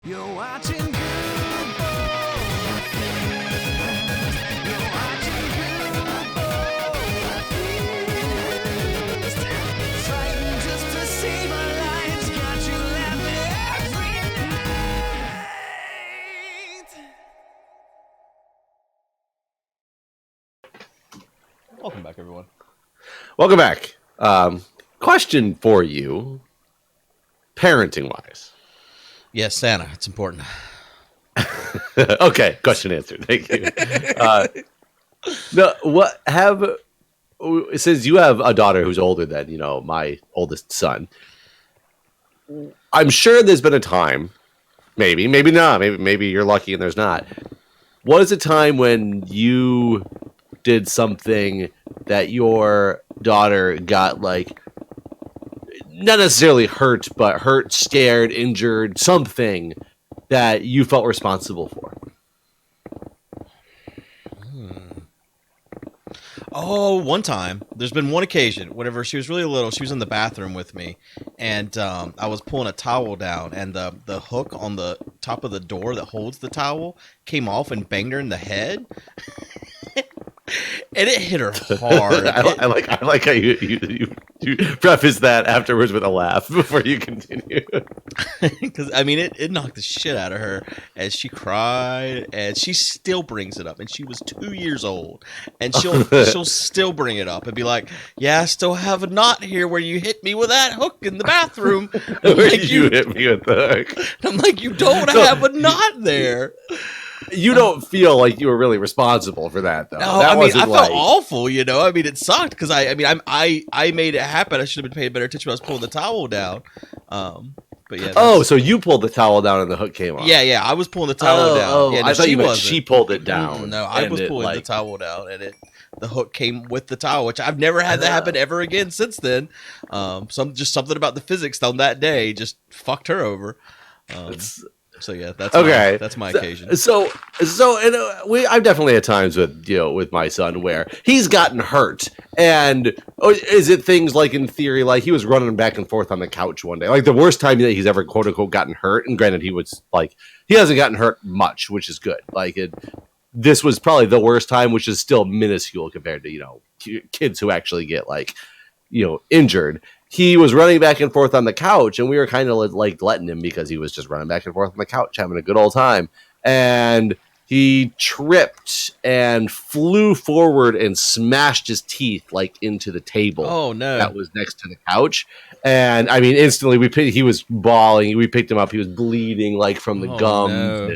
You're watching Guude. You're watching Guude. Fighting just to save our lives. Got you laughing every night. Welcome back, everyone. Welcome back. Question for you, parenting-wise. Yes, Santa. It's important. Okay, question answered. Thank you. Since you have a daughter who's older than my oldest son, I'm sure there's been a time, maybe not, maybe you're lucky and there's not. What is a time when you did something that your daughter got not necessarily hurt, but hurt, scared, injured, something that you felt responsible for? Oh, one time. There's been one occasion. Whenever she was really little, she was in the bathroom with me, and I was pulling a towel down, and the hook on the top of the door that holds the towel came off and banged her in the head. And it hit her hard. I like how you preface that afterwards with a laugh before you continue. Because it knocked the shit out of her, and she cried, and she still brings it up. And she was 2 years old, and she'll still bring it up and be like, "Yeah, I still have a knot here where you hit me with that hook in the bathroom." Where you hit me with the hook. I'm like, you don't have a knot there. You don't feel like you were really responsible for that, though. No, that I felt awful, it sucked because I made it happen. I should have been paying better attention when I was pulling the towel down. But yeah. Oh, so you pulled the towel down and the hook came off. Yeah, I was pulling the towel down. Oh, yeah, no, I thought you meant she pulled it down. No, I was pulling the towel down, and the hook came with the towel, which I've never had that happen ever again since then. Something about the physics on that day just fucked her over. So yeah, that's okay. That's my occasion. So, I've definitely had times with my son where he's gotten hurt, and is it things like, in theory, like he was running back and forth on the couch one day, like the worst time that he's ever quote unquote gotten hurt. And granted, he hasn't gotten hurt much, which is good. This was probably the worst time, which is still minuscule compared to kids who actually get injured. He was running back and forth on the couch, and we were kind of letting him because he was just running back and forth on the couch, having a good old time. And he tripped and flew forward and smashed his teeth into the table. Oh no! That was next to the couch. And instantly he was bawling. We picked him up. He was bleeding from the gums. No.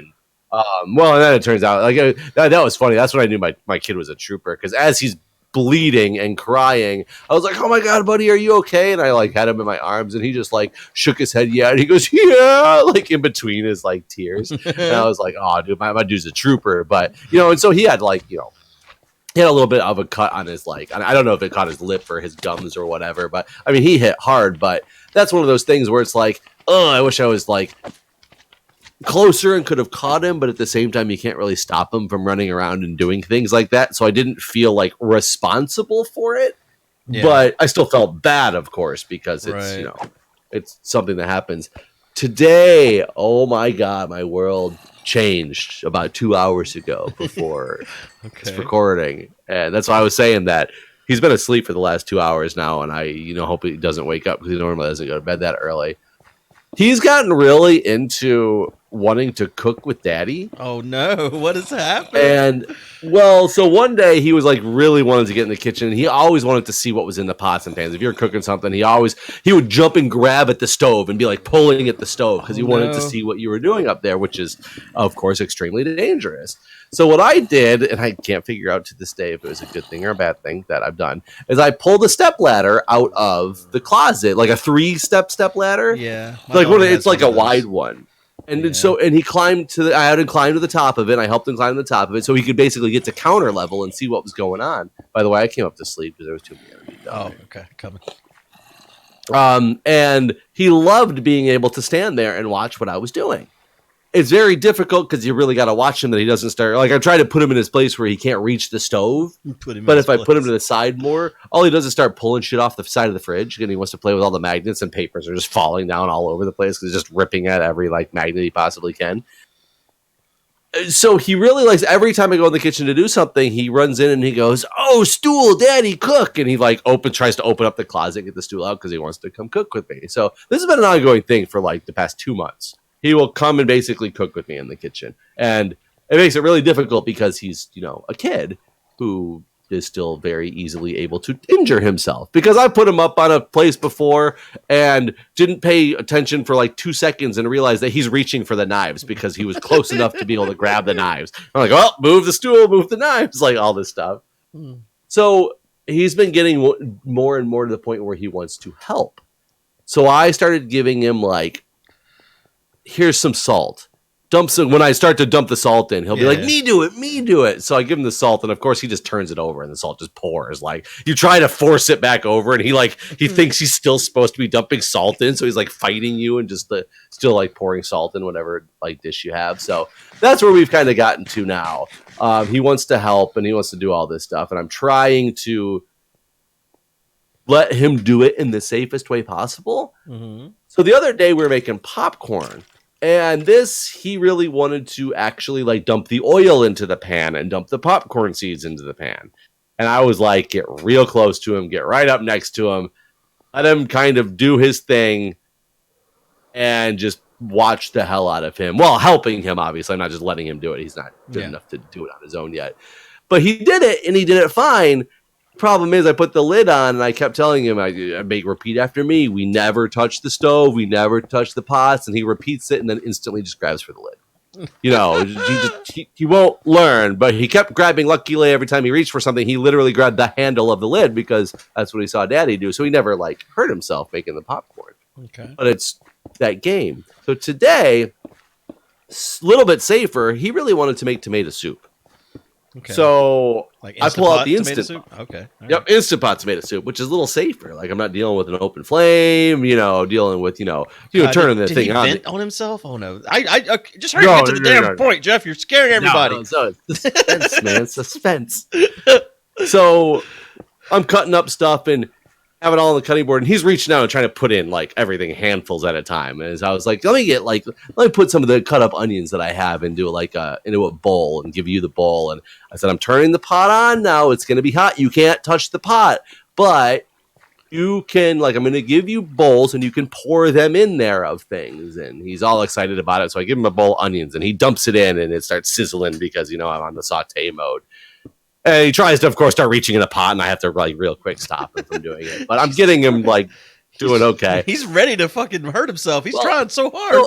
And then it turns out that was funny. That's when I knew my kid was a trooper, because as he's bleeding and crying, I was like, "Oh my god, buddy, are you okay?" And I had him in my arms, and he just shook his head, yeah, and he goes, "Yeah," in between his tears. And I was like, "Oh, dude, my dude's a trooper." But and so he had he had a little bit of a cut on his I don't know if it caught his lip or his gums or whatever, but he hit hard. But that's one of those things where it's oh, I wish I was closer and could have caught him, but at the same time you can't really stop him from running around and doing things like that, so I didn't feel responsible for it. But I still felt bad, of course, because it's it's something that happens. Today, oh my god, my world changed about 2 hours ago before this recording, and that's why I was saying that he's been asleep for the last 2 hours now, and I hope he doesn't wake up, because he normally doesn't go to bed that early. He's gotten really into wanting to cook with daddy. Oh no, what has happened? And so one day he was really wanted to get in the kitchen. He always wanted to see what was in the pots and pans. If you're cooking something, he would jump and grab at the stove and be pulling at the stove, because he wanted to see what you were doing up there, which is of course extremely dangerous. So what I did, and I can't figure out to this day if it was a good thing or a bad thing that I've done, is I pulled a step ladder out of the closet, like a 3-step ladder. Yeah. It's a wide one. And he climbed I had him climb to the top of it, and I helped him climb to the top of it so he could basically get to counter level and see what was going on. By the way, I came up to sleep because there was too many enemies down there. Okay, coming. And he loved being able to stand there and watch what I was doing. it's very difficult because you really got to watch him that he doesn't start. Like I try to put him in his place where he can't reach the stove. But if I put him to the side more, all he does is start pulling shit off the side of the fridge, and he wants to play with all the magnets, and papers are just falling down all over the place because he's just ripping at every like magnet he possibly can. So he really likes every time I go in the kitchen to do something, he runs in and he goes, "Oh, stool, daddy, cook." And he like tries to open up the closet, get the stool out because he wants to come cook with me. So this has been an ongoing thing for like the past 2 months. He will come and basically cook with me in the kitchen. And it makes it really difficult because he's, a kid who is still very easily able to injure himself. Because I put him up on a place before and didn't pay attention for like 2 seconds and realized that he's reaching for the knives because he was close enough to be able to grab the knives. I'm like, well, move the stool, move the knives, like all this stuff. So he's been getting more and more to the point where he wants to help. So I started giving him like, here's some salt. When I start to dump the salt in, he'll be like, me do it. So I give him the salt, and of course he just turns it over and the salt just pours. Like you try to force it back over, and he thinks he's still supposed to be dumping salt in, so he's like fighting you and just still like pouring salt in whatever like dish you have. So that's where we've kind of gotten to now. He wants to help and he wants to do all this stuff, and I'm trying to let him do it in the safest way possible. Mm-hmm. So the other day we were making popcorn. And he really wanted to actually like dump the oil into the pan and dump the popcorn seeds into the pan. And I was like, get real close to him, get right up next to him, let him kind of do his thing and just watch the hell out of him. Well, helping him, obviously. I'm not just letting him do it. He's not good enough to do it on his own yet. But he did it, and he did it fine. Problem is, I put the lid on, and I kept telling him, I make repeat after me. We never touch the stove. We never touch the pots. And he repeats it, and then instantly just grabs for the lid. He won't learn, but he kept grabbing. Luckily, every time he reached for something, he literally grabbed the handle of the lid because that's what he saw Daddy do. So he never like hurt himself making the popcorn. Okay, but it's that game. So today, a little bit safer. He really wanted to make tomato soup. Okay. So like I pull out the Instant Pot. Okay. All yep, right. Instant Pot tomato soup, which is a little safer. Like I'm not dealing with an open flame, dealing with, turning the thing on. Did he vent on himself? Oh no. I just hurry get to the damn point, Jeff. You're scaring everybody. No, suspense, man. Suspense. So I'm cutting up stuff and have it all on the cutting board, and he's reaching out and trying to put in like everything handfuls at a time. And as I was like, let me put some of the cut up onions that I have into a bowl and give you the bowl. And I said, I'm turning the pot on now. It's going to be hot. You can't touch the pot, but you can I'm going to give you bowls and you can pour them in there of things. And he's all excited about it. So I give him a bowl of onions and he dumps it in and it starts sizzling because, I'm on the saute mode. And he tries to, of course, start reaching in the pot, and I have to real quick stop him from doing it. But I'm getting him doing okay. He's ready to fucking hurt himself. He's trying so hard.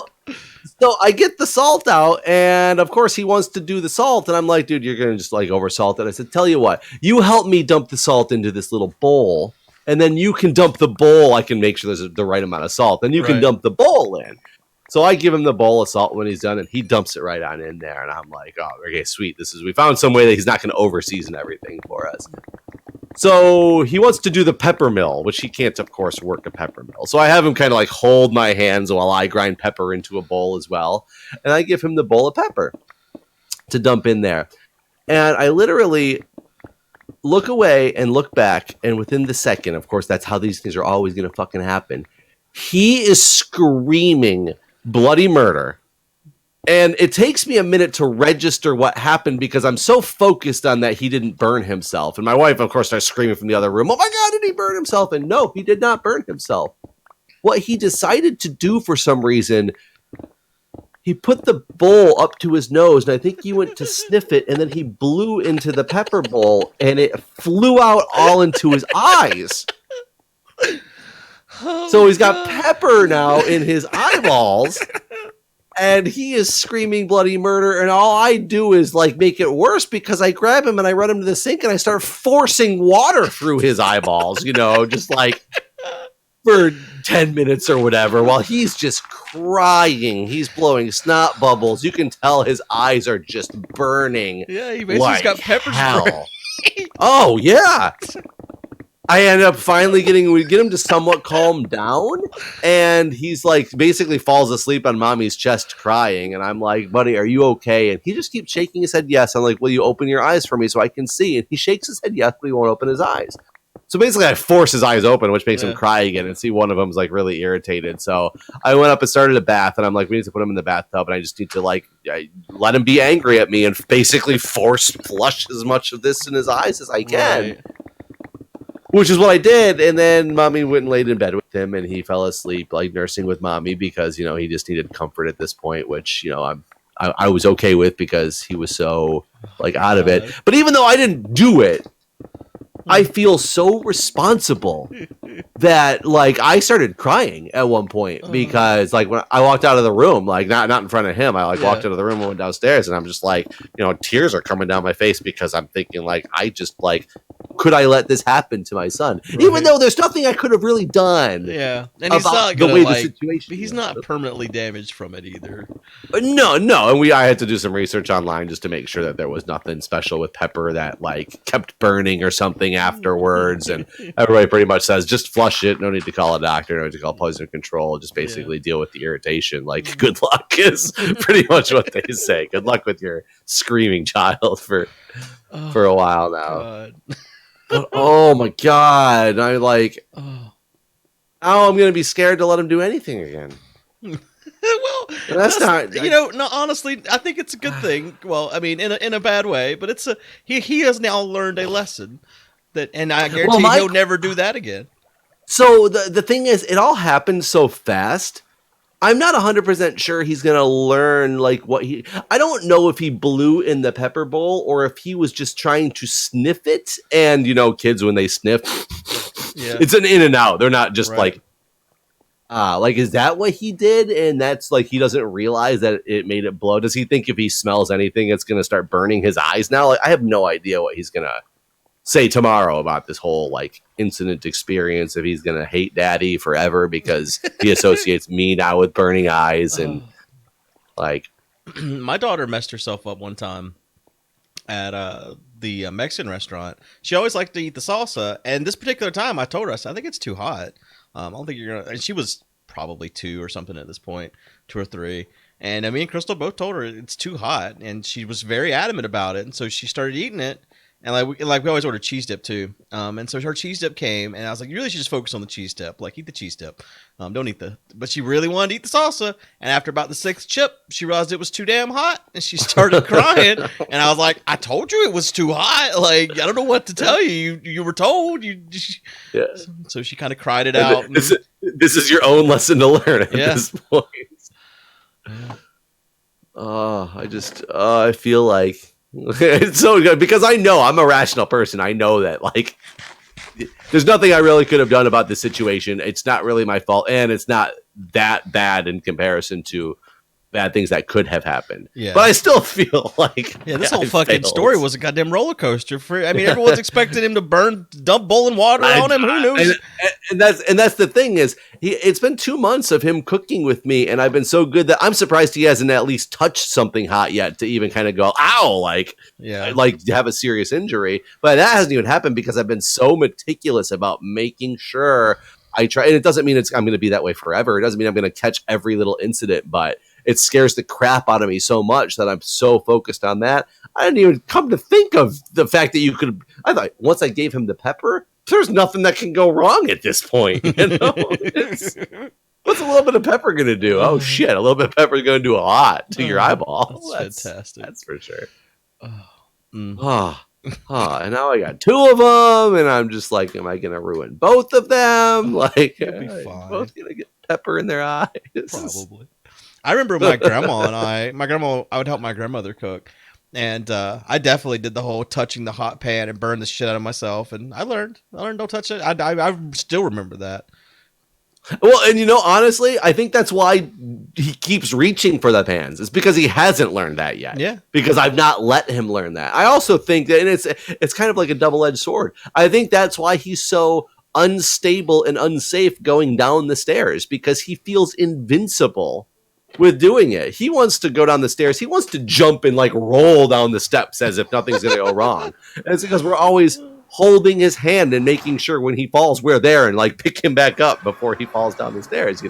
So I get the salt out, and of course he wants to do the salt, and I'm like, dude, you're gonna just over salt it. I said, tell you what, you help me dump the salt into this little bowl, and then you can dump the bowl. I can make sure there's the right amount of salt. Then you can dump the bowl in. So I give him the bowl of salt when he's done, and he dumps it right on in there. And I'm like, oh, okay, sweet. We found some way that he's not going to over-season everything for us. So he wants to do the pepper mill, which he can't, of course, work a pepper mill. So I have him kind of hold my hands while I grind pepper into a bowl as well. And I give him the bowl of pepper to dump in there. And I literally look away and look back, and within the second, of course, that's how these things are always going to fucking happen. He is screaming bloody murder. And it takes me a minute to register what happened because I'm so focused on that he didn't burn himself. And my wife, of course, starts screaming from the other room, oh my God, did he burn himself? And no, he did not burn himself. What he decided to do for some reason, he put the bowl up to his nose, and I think he went to sniff it, and then he blew into the pepper bowl, and it flew out all into his eyes. So he's got pepper now in his eyeballs, and he is screaming bloody murder, and all I do is make it worse because I grab him and I run him to the sink and I start forcing water through his eyeballs, just for 10 minutes or whatever, while he's just crying. He's blowing snot bubbles. You can tell his eyes are just burning. Yeah, he basically got pepper spray. Oh, yeah. I end up finally we get him to somewhat calm down, and he's like basically falls asleep on mommy's chest crying, and I'm like, buddy, are you okay? And he just keeps shaking his head yes. I'm like, will you open your eyes for me so I can see? And he shakes his head yes, but he won't open his eyes. So basically I force his eyes open, which makes him cry again, and see one of them's like really irritated. So I went up and started a bath, and I'm like, we need to put him in the bathtub, and I just need to like let him be angry at me and basically flush as much of this in his eyes as I can. Right. Which is what I did, and then mommy went and laid in bed with him, and he fell asleep, like nursing with mommy because he just needed comfort at this point, which I was okay with because he was so like out of it. But even though I didn't do it, I feel so responsible that like I started crying at one point because like when I walked out of the room, like not in front of him, I like walked out of the room and went downstairs, and I'm just like, tears are coming down my face because I'm thinking like I just like. Could I let this happen to my son? Right. Even though there's nothing I could have really done. Yeah, and he's not gonna, the situation. But he's not permanently damaged from it either. No, and I had to do some research online just to make sure that there was nothing special with Pepper that like kept burning or something afterwards. And everybody pretty much says just flush it. No need to call a doctor. No need to call poison control. Just basically deal with the irritation. Like good luck is pretty much what they say. Good luck with your screaming child for a while now. God. But, oh my god! I like. Oh, I'm gonna be scared to let him do anything again. Well, that's not. No. Honestly, I think it's a good thing. Well, I mean, in a bad way, but it's he has now learned a lesson and I guarantee he'll never do that again. So the thing is, it all happened so fast. I'm not 100% sure he's going to learn like what I don't know if he blew in the pepper bowl or if he was just trying to sniff it. And, kids, when they sniff, it's an in and out. They're not just like, is that what he did? And that's like, he doesn't realize that it made it blow. Does he think if he smells anything, it's going to start burning his eyes now? Like, I have no idea what he's going to say tomorrow about this whole like incident experience, if he's gonna hate daddy forever because he associates me now with burning eyes. And like my daughter messed herself up one time at the Mexican restaurant. She always liked to eat the salsa, and this particular time I told her, I said, I think it's too hot. I don't think you're gonna. And she was probably 2 or something at this point, 2 or 3. And me and Crystal both told her it's too hot, and she was very adamant about it. And so she started eating it. And we always order cheese dip too. And so her cheese dip came, and I was like, you really should just focus on the cheese dip. Like, eat the cheese dip. Don't eat but she really wanted to eat the salsa. And after about the 6th chip, she realized it was too damn hot, and she started crying. And I was like, I told you it was too hot. Like, I don't know what to tell you. You were told. So she kind of cried it out. This is your own lesson to learn at this point. I feel like it's so good because I know I'm a rational person. I know that like there's nothing I really could have done about this situation. It's not really my fault, and it's not that bad in comparison to bad things that could have happened. Yeah. But I still feel like this whole fucking story was a goddamn roller coaster. Everyone's expecting him to dump boiling water on him. Who knows? And that's the thing is, it's been 2 months of him cooking with me, and I've been so good that I'm surprised he hasn't at least touched something hot yet to even kind of go, ow, like have a serious injury. But that hasn't even happened because I've been so meticulous about making sure I try. And it doesn't mean I'm going to be that way forever. It doesn't mean I'm going to catch every little incident, but it scares the crap out of me so much that I'm so focused on that. I didn't even come to think of the fact that I thought once I gave him the pepper, there's nothing that can go wrong at this point. What's a little bit of pepper going to do? Oh shit, a little bit of pepper is going to do a lot to your eyeball. That's fantastic. That's for sure. And now I got 2 of them, and I'm just like, am I going to ruin both of them? Like, it'll be fine. Both going to get pepper in their eyes. Probably. I remember my grandma and I would help my grandmother cook. And I definitely did the whole touching the hot pan and burn the shit out of myself. And I learned don't touch it. I still remember that. Well, and honestly, I think that's why he keeps reaching for the pans. It's because he hasn't learned that yet. Yeah. Because I've not let him learn that. I also think that, and it's kind of like a double-edged sword. I think that's why he's so unstable and unsafe going down the stairs, because he feels invincible with doing it. He wants to go down the stairs. He wants to jump and like roll down the steps as if nothing's going to go wrong. And it's because we're always holding his hand and making sure when he falls, we're there and like pick him back up before he falls down the stairs.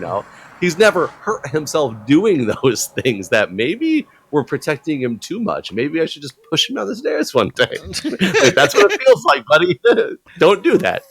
He's never hurt himself doing those things that maybe we're protecting him too much. Maybe I should just push him down the stairs one day. Like, that's what it feels like, buddy. Don't do that.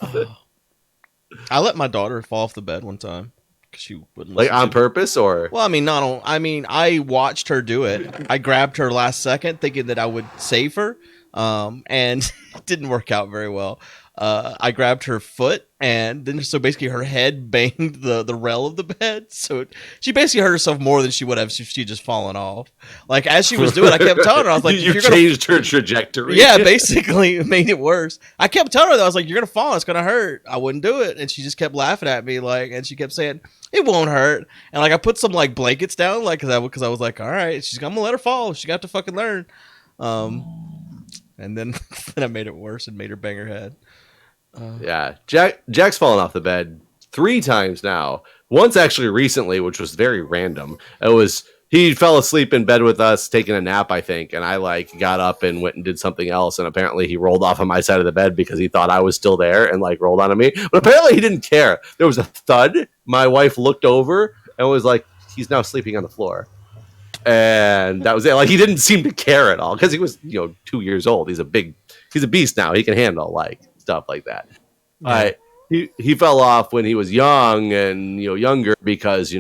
I let my daughter fall off the bed one time because she wouldn't Like listen on to me. purpose, or Well, I mean, not on. I mean, I watched her do it. I grabbed her last second, thinking that I would save her, and it didn't work out very well. I grabbed her foot, and then so basically her head banged the rail of the bed. So she basically hurt herself more than she would have if she just fallen off. Like as she was doing, I kept telling her, I was like, you "You're changed her trajectory." Yeah, basically it made it worse. I kept telling her that I was like, "You're gonna fall, it's gonna hurt." I wouldn't do it, and she just kept laughing at me, like, and she kept saying, "It won't hurt." And like I put some like blankets down, like because I was like, "All right, I'm gonna let her fall. She got to fucking learn." And then then I made it worse and made her bang her head. Yeah, Jack's fallen off the bed 3 times now. Once actually recently, which was very random. He fell asleep in bed with us, taking a nap, I think, and I like got up and went and did something else. And apparently, he rolled off on my side of the bed because he thought I was still there and like rolled onto me. But apparently, he didn't care. There was a thud. My wife looked over and was like, "He's now sleeping on the floor." And that was it. Like he didn't seem to care at all because he was, 2 years old. He's a beast now. He can handle like stuff like that. Yeah. He fell off when he was young and younger because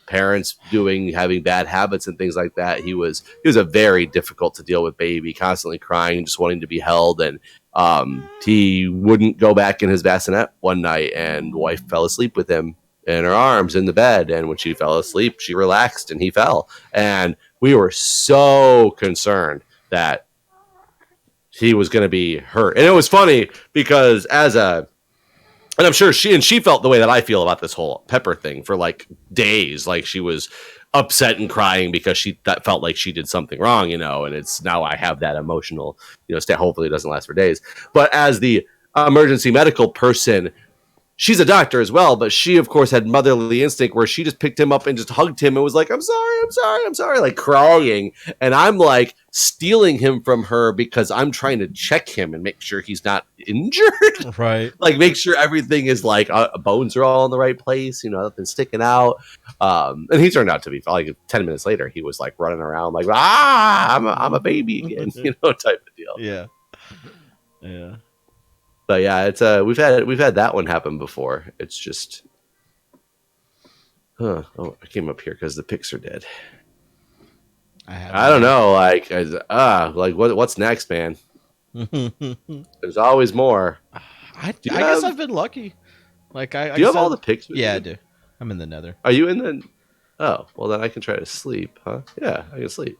parents having bad habits and things like that. He was a very difficult to deal with baby, constantly crying, just wanting to be held, and he wouldn't go back in his bassinet one night, and wife fell asleep with him in her arms in the bed, and when she fell asleep, she relaxed and he fell, and we were so concerned that he was going to be hurt. And it was funny because and I'm sure she felt the way that I feel about this whole Pepper thing for like days. Like she was upset and crying because she felt like she did something wrong, and it's now I have that emotional, state. Hopefully it doesn't last for days. But as the emergency medical person, she's a doctor as well, but she, of course, had motherly instinct where she just picked him up and just hugged him and was like, I'm sorry, like crying. And I'm like stealing him from her because I'm trying to check him and make sure he's not injured. Right. Like make sure everything is like bones are all in the right place, nothing's sticking out. And he turned out to be like 10 minutes later, he was like running around like, I'm a baby again, type of deal. Yeah. Yeah. But yeah, it's we've had that one happen before. It's just, I came up here because the pics are dead. I don't know, like what's next, man? There's always more. I guess I've been lucky. Like do you have all the pics? Yeah, I do. I'm in the nether. Are you in the? Oh, well then I can try to sleep, huh? Yeah, I can sleep.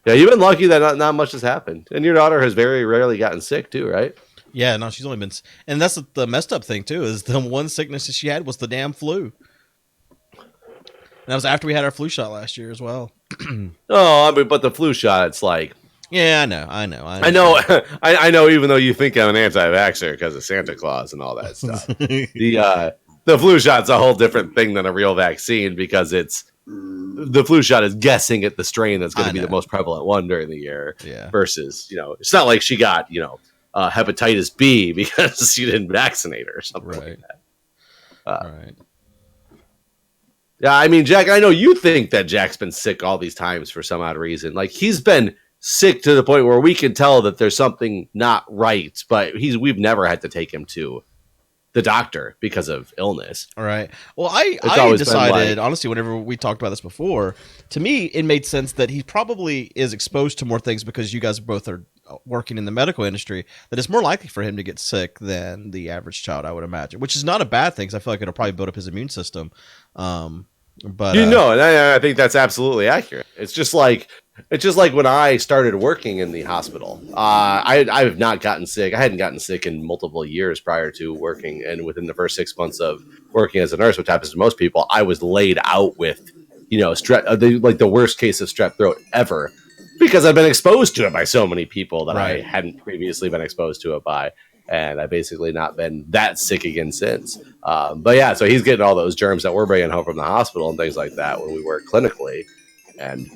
Yeah, you've been lucky that not much has happened. And your daughter has very rarely gotten sick too, right? Yeah, no, she's only been... And that's the messed up thing, too, is the one sickness that she had was the damn flu. And that was after we had our flu shot last year as well. But the flu shot, it's like... Yeah, I know. I know, even though you think I'm an anti-vaxxer because of Santa Claus and all that stuff. The flu shot's a whole different thing than a real vaccine because the flu shot is guessing at the strain that's going to be the most prevalent one during the year. Yeah. Versus, it's not like she got, hepatitis B because she didn't vaccinate her or something like that. Right. Yeah, I mean, Jack, I know you think that Jack's been sick all these times for some odd reason. Like he's been sick to the point where we can tell that there's something not right, but we've never had to take him to the doctor because of illness. All right. Well, I decided, honestly, whenever we talked about this before, to me, it made sense that he probably is exposed to more things because you guys both are working in the medical industry, that it's more likely for him to get sick than the average child, I would imagine, which is not a bad thing because I feel like it'll probably build up his immune system. But and I think that's absolutely accurate. It's just like when I started working in the hospital. I've not gotten sick. I hadn't gotten sick in multiple years prior to working, and within the first 6 months of working as a nurse, which happens to most people, I was laid out with, the worst case of strep throat ever, because I've been exposed to it by so many people that I hadn't previously been exposed to it by. And I've basically not been that sick again since. But yeah, so he's getting all those germs that we're bringing home from the hospital and things like that when we work clinically. And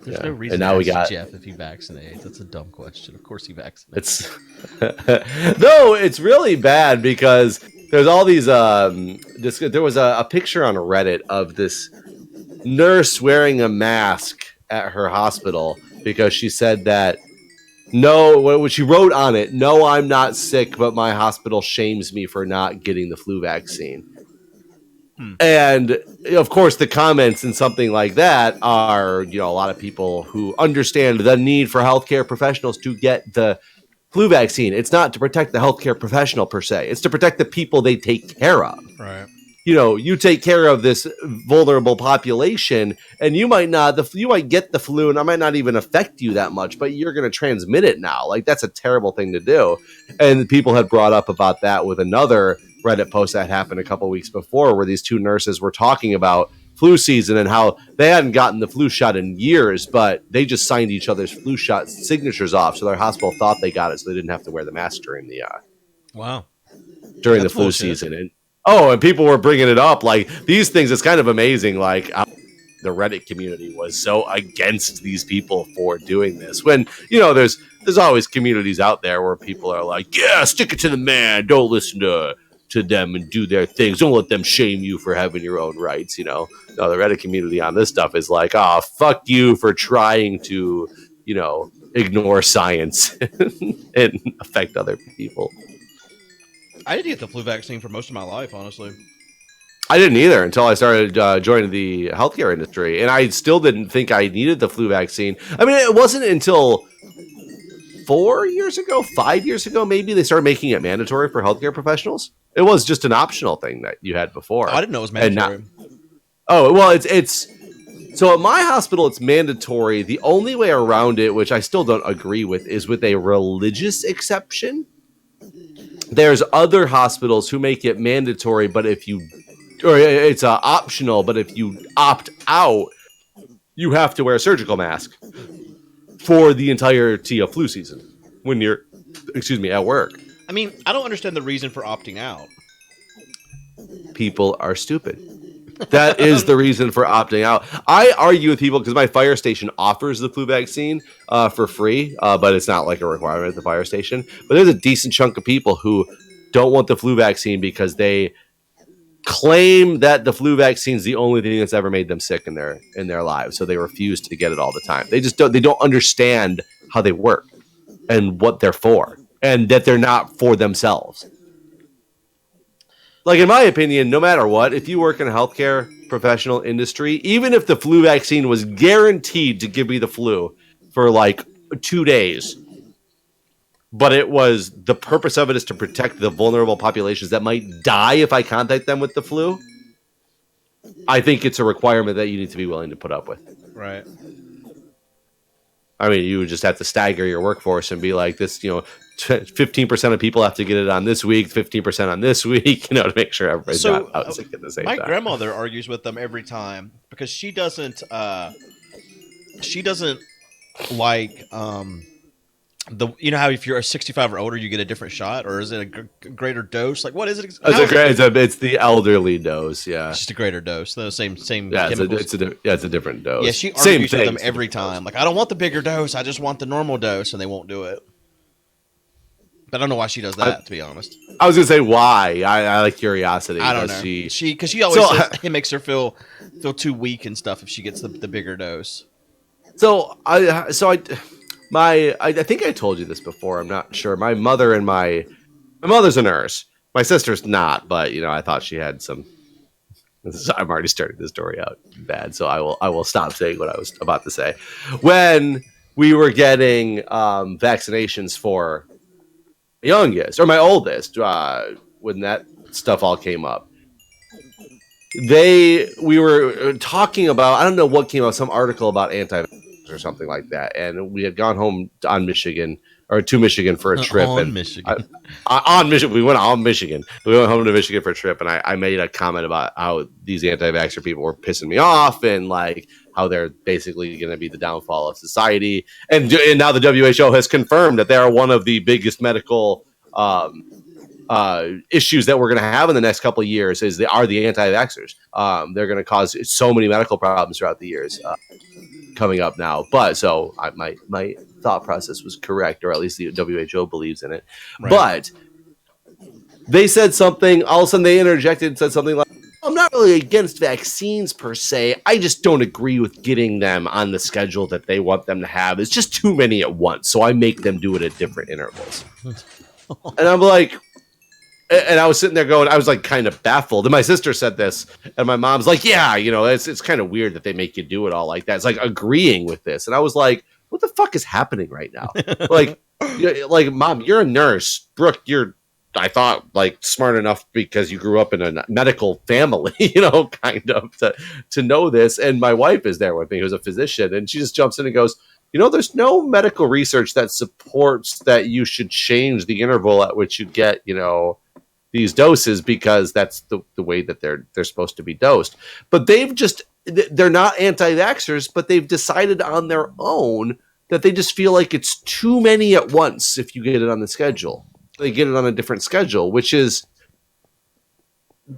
There's Yeah. no reason And now to we ask got Jeff if he vaccinates. That's a dumb question. Of course he vaccinates. it's no, it's really bad because there's all these there was a picture on Reddit of this nurse wearing a mask at her hospital because she said that what she wrote on it, no, I'm not sick, but my hospital shames me for not getting the flu vaccine. And of course, the comments and something like that are, a lot of people who understand the need for healthcare professionals to get the flu vaccine. It's not to protect the healthcare professional per se. It's to protect the people they take care of. Right. You take care of this vulnerable population, and you might get the flu, and it might not even affect you that much, but you're going to transmit it now. Like, that's a terrible thing to do. And people had brought up about that with another Reddit post that happened a couple weeks before, where these two nurses were talking about flu season and how they hadn't gotten the flu shot in years, but they just signed each other's flu shot signatures off, so their hospital thought they got it, so they didn't have to wear the mask during the That's flu bullshit. season. And people were bringing it up like these things. It's kind of amazing. Like the Reddit community was so against these people for doing this. When there's always communities out there where people are like, yeah, stick it to the man. Don't listen to them and do their things. Don't let them shame you for having your own rights. No, the Reddit community on this stuff is like, oh, fuck you for trying to ignore science and affect other people. I didn't get the flu vaccine for most of my life, honestly. I didn't either until I started joining the healthcare industry, and I still didn't think I needed the flu vaccine. I mean, it wasn't until 5 years ago, maybe they started making it mandatory for healthcare professionals. It was just an optional thing that you had before. I didn't know it was mandatory. It's so at my hospital, it's mandatory. The only way around it, which I still don't agree with, is with a religious exception. There's other hospitals who make it mandatory, but it's optional, but if you opt out, you have to wear a surgical mask for the entirety of flu season when you're, at work. I mean, I don't understand the reason for opting out. People are stupid. That is the reason for opting out. I argue with people because my fire station offers the flu vaccine for free, but it's not like a requirement at the fire station. But there's a decent chunk of people who don't want the flu vaccine because they claim that the flu vaccine is the only thing that's ever made them sick in their lives. So they refuse to get it all the time. They don't understand how they work and what they're for, and that they're not for themselves. Like, in my opinion, no matter what, if you work in a healthcare professional industry, even if the flu vaccine was guaranteed to give me the flu for like 2 days, but the purpose of it is to protect the vulnerable populations that might die if I contact them with the flu, I think it's a requirement that you need to be willing to put up with. Right. I mean, you would just have to stagger your workforce and be like this, 15% of people have to get it on this week, 15% on this week, to make sure everybody's not out sick at the same time. My grandmother argues with them every time because she doesn't like how if you're a 65 or older you get a different shot, or is it a greater dose? Like, what is it? It's the elderly dose, yeah. It's just a greater dose. The same. Yeah, it's a different dose. Yeah, she argues with them every time. Like, I don't want the bigger dose. I just want the normal dose, and they won't do it. But I don't know why she does that, to be honest. I was gonna say why. I like curiosity. I don't know. Because she always says it makes her feel too weak and stuff if she gets the bigger dose. I think I told you this before. I'm not sure. My mother's a nurse. My sister's not, but I thought she had some. I'm already starting this story out bad, so I will stop saying what I was about to say. When we were getting vaccinations for youngest or my oldest, when that stuff all came up, we were talking about, I don't know what came out, some article about anti-vaxxers or something like that, and we had gone home to Michigan for a trip. Michigan. We went on Michigan. We went home to Michigan for a trip, and I made a comment about how these anti-vaxxer people were pissing me off, and like how they're basically going to be the downfall of society. And now the WHO has confirmed that they are one of the biggest medical issues that we're going to have in the next couple of years are the anti-vaxxers. They're going to cause so many medical problems throughout the years. coming up now. But so my thought process was correct, or at least the WHO believes in it. Right. But they said something, all of a sudden they interjected and said something like, I'm not really against vaccines per se. I just don't agree with getting them on the schedule that they want them to have. It's just too many at once. So I make them do it at different intervals. And I'm like, and I was sitting there going, I was like kind of baffled. And my sister said this, and my mom's like, yeah, you know, it's kind of weird that they make you do it all like that. It's like agreeing with this. And I was like, what the fuck is happening right now? like, Mom, you're a nurse. Brooke, I thought, like, smart enough because you grew up in a medical family, you know, kind of to know this. And my wife is there with me, who's a physician, and she just jumps in and goes, you know, there's no medical research that supports that you should change the interval at which you get, you know, these doses, because that's the way that they're supposed to be dosed. But they're not anti-vaxxers, but they've decided on their own that they just feel like it's too many at once if you get it on the schedule. They get it on a different schedule, which is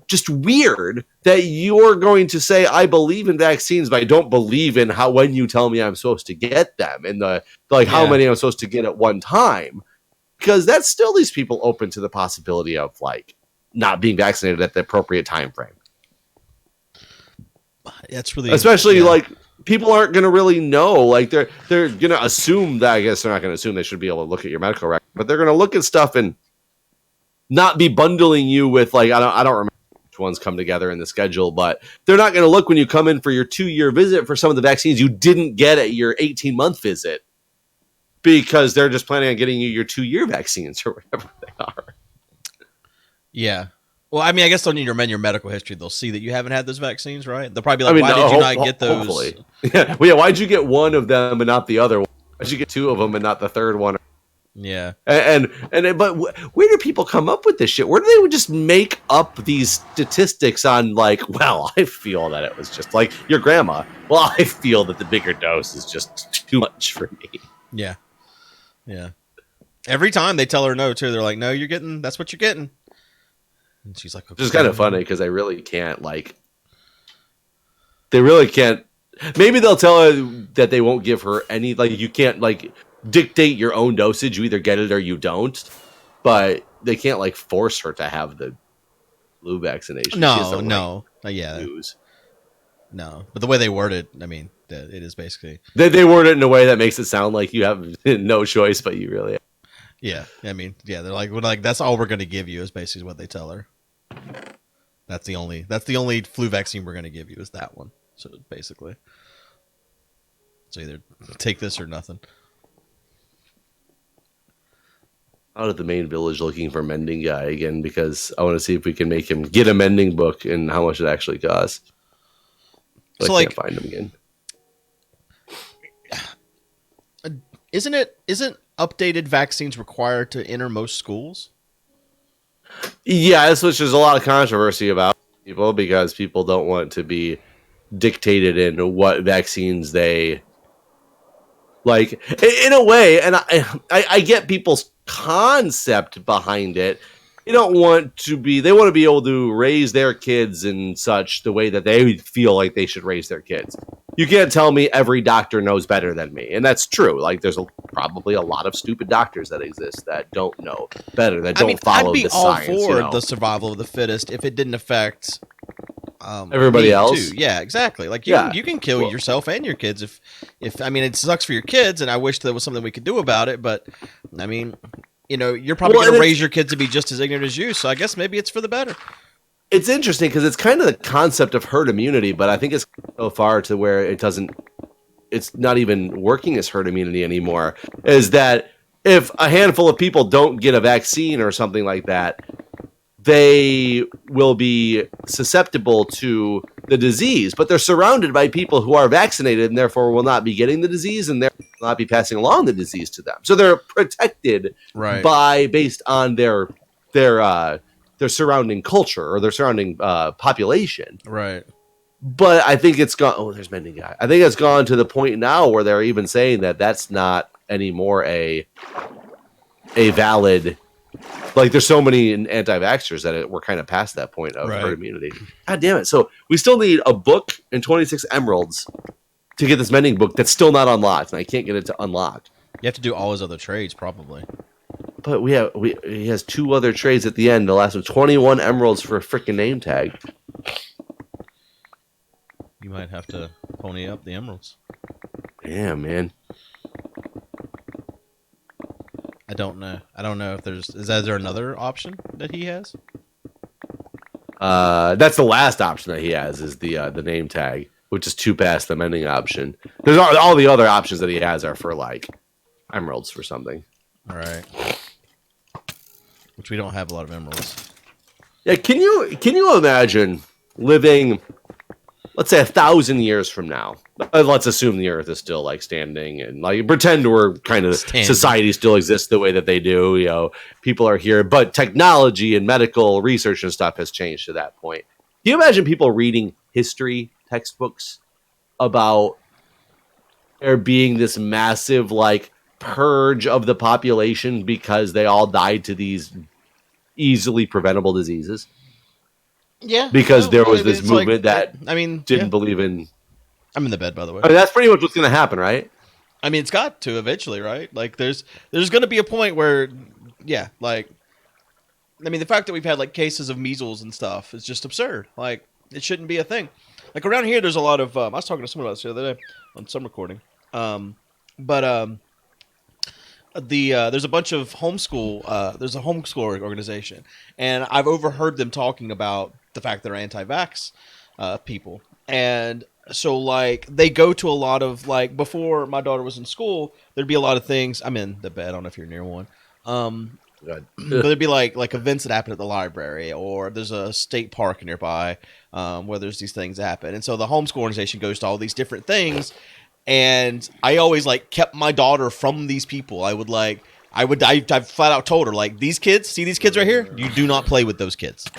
just weird that you're going to say, I believe in vaccines, but I don't believe in when you tell me I'm supposed to get them, and how many I'm supposed to get at one time, because that still leaves people open to the possibility of like not being vaccinated at the appropriate time frame. That's really, especially like people aren't going to really know. Like they're going to assume that, I guess they're not going to assume they should be able to look at your medical record, but they're going to look at stuff and not be bundling you with like, I don't remember which ones come together in the schedule, but they're not going to look when you come in for your 2-year visit for some of the vaccines you didn't get at your 18-month visit, because they're just planning on getting you your 2-year vaccines or whatever they are. Yeah. Well, I mean, I guess they'll need to amend your medical history. They'll see that you haven't had those vaccines, right? They'll probably be like, why did you not get those? Hopefully. Yeah. Well, yeah, why'd you get one of them and not the other one? Why'd you get 2 of them and not the third one? Yeah. But where do people come up with this shit? Where do they just make up these statistics on like, well, I feel that it was just like your grandma. Well, I feel that the bigger dose is just too much for me. Yeah. Yeah. Every time they tell her no, too, they're like, no, that's what you're getting. And she's like, okay. Which is kind of funny because they really can't maybe they'll tell her that they won't give her any, like, you can't like dictate your own dosage. You either get it or you don't, but they can't like force her to have the flu vaccination. No. Yeah. No, but the way they word it, I mean, it is basically they word it in a way that makes it sound like you have no choice, but you really have. Yeah, I mean, yeah, they're like, that's all we're going to give you is basically what they tell her. That's the only flu vaccine we're going to give you is that one. So basically, so either take this or nothing. Out at the main village looking for mending guy again, because I want to see if we can make him get a mending book and how much it actually costs. But so I can't find him again. Isn't updated vaccines required to enter most schools? Yes, which there's a lot of controversy about people, because people don't want to be dictated in what vaccines they like in a way. And I get people's concept behind it. They want to be able to raise their kids in such the way that they feel like they should raise their kids. You can't tell me every doctor knows better than me. And that's true. Like there's probably a lot of stupid doctors that exist that don't know better, that don't follow the science. I'd be all for the survival of the fittest if it didn't affect everybody else. Too. Yeah, exactly. Like you can kill yourself and your kids if I mean, it sucks for your kids, and I wish there was something we could do about it, but I mean, you're probably going to raise your kids to be just as ignorant as you, so I guess maybe it's for the better. It's interesting because it's kind of the concept of herd immunity, but I think it's so far to where it's not even working as herd immunity anymore, is that if a handful of people don't get a vaccine or something like that, they will be susceptible to the disease, but they're surrounded by people who are vaccinated and therefore will not be getting the disease and therefore will not be passing along the disease to them. So they're protected based on their surrounding culture or their surrounding population. Right. But I think it's gone. Oh, there's Mending Guy. I think it's gone to the point now where they're even saying that that's not anymore a valid. Like there's so many anti-vaxxers that we're kind of past that point of herd immunity. God damn it! So we still need a book and 26 emeralds to get this mending book that's still not unlocked, and I can't get it to unlock. You have to do all his other trades, probably. But he has 2 other trades at the end. The last one, 21 emeralds for a freaking name tag. You might have to pony up the emeralds. Yeah, man. I don't know. I don't know if is there another option that he has? That's the last option that he has is the name tag, which is 2 past the mending option. There's all the other options that he has are for like emeralds for something. All right. Which we don't have a lot of emeralds. Yeah, can you imagine living, let's say 1,000 years from now? Let's assume the Earth is still like standing, and like pretend we're kind of society still exists the way that they do. You know, people are here, but technology and medical research and stuff has changed to that point. Can you imagine people reading history textbooks about there being this massive like purge of the population because they all died to these easily preventable diseases? Yeah, because there was this movement that didn't believe in. I'm in the bed, by the way. I mean, that's pretty much what's going to happen, right? I mean, it's got to eventually, right? Like, there's going to be a point where, yeah, like, I mean, the fact that we've had like cases of measles and stuff is just absurd. Like, it shouldn't be a thing. Like around here, there's a lot of. I was talking to someone about this the other day on some recording, there's a bunch of homeschool. There's a homeschool organization, and I've overheard them talking about the fact they're anti-vax people, and so like they go to a lot of like before my daughter was in school, there'd be a lot of things. I'm in the bed. I don't know if you're near one. But there'd be like events that happen at the library, or there's a state park nearby where there's these things happen, and so the homeschool organization goes to all these different things. And I always like kept my daughter from these people. I flat out told her, like, these kids, see these kids right here? You do not play with those kids.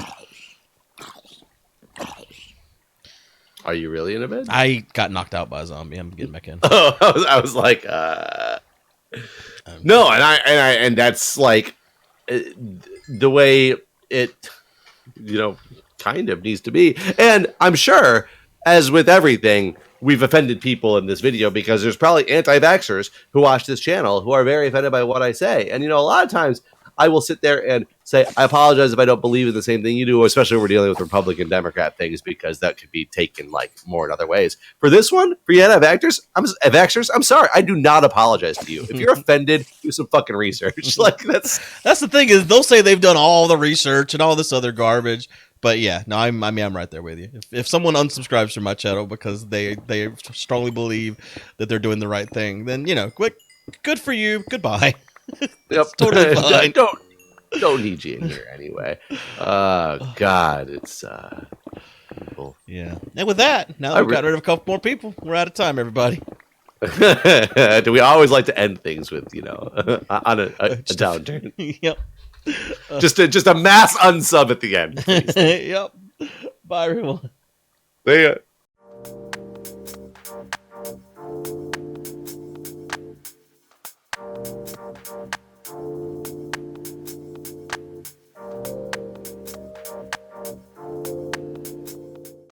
Are you really in a bed? I got knocked out by a zombie. I'm getting back in. I was like, no, and that's like the way it, kind of needs to be. And I'm sure, as with everything, we've offended people in this video because there's probably anti-vaxxers who watch this channel who are very offended by what I say. And, a lot of times I will sit there and say, I apologize if I don't believe in the same thing you do, especially when we're dealing with Republican Democrat things, because that could be taken like more in other ways. For this one, for you anti-vaxxers, I'm sorry. I do not apologize to you. If you're offended, do some fucking research. Like that's the thing is they'll say they've done all the research and all this other garbage. But yeah, no, I'm right there with you. If someone unsubscribes from my channel because they strongly believe that they're doing the right thing, then good for you. Goodbye. Yep. Totally fine. Don't need you in here anyway. God, it's people. Yeah. And with that, now that we've got rid of a couple more people, we're out of time, everybody. Do we always like to end things with on a downturn? Yep. Just a mass unsub at the end. Yep. Bye, everyone. See ya.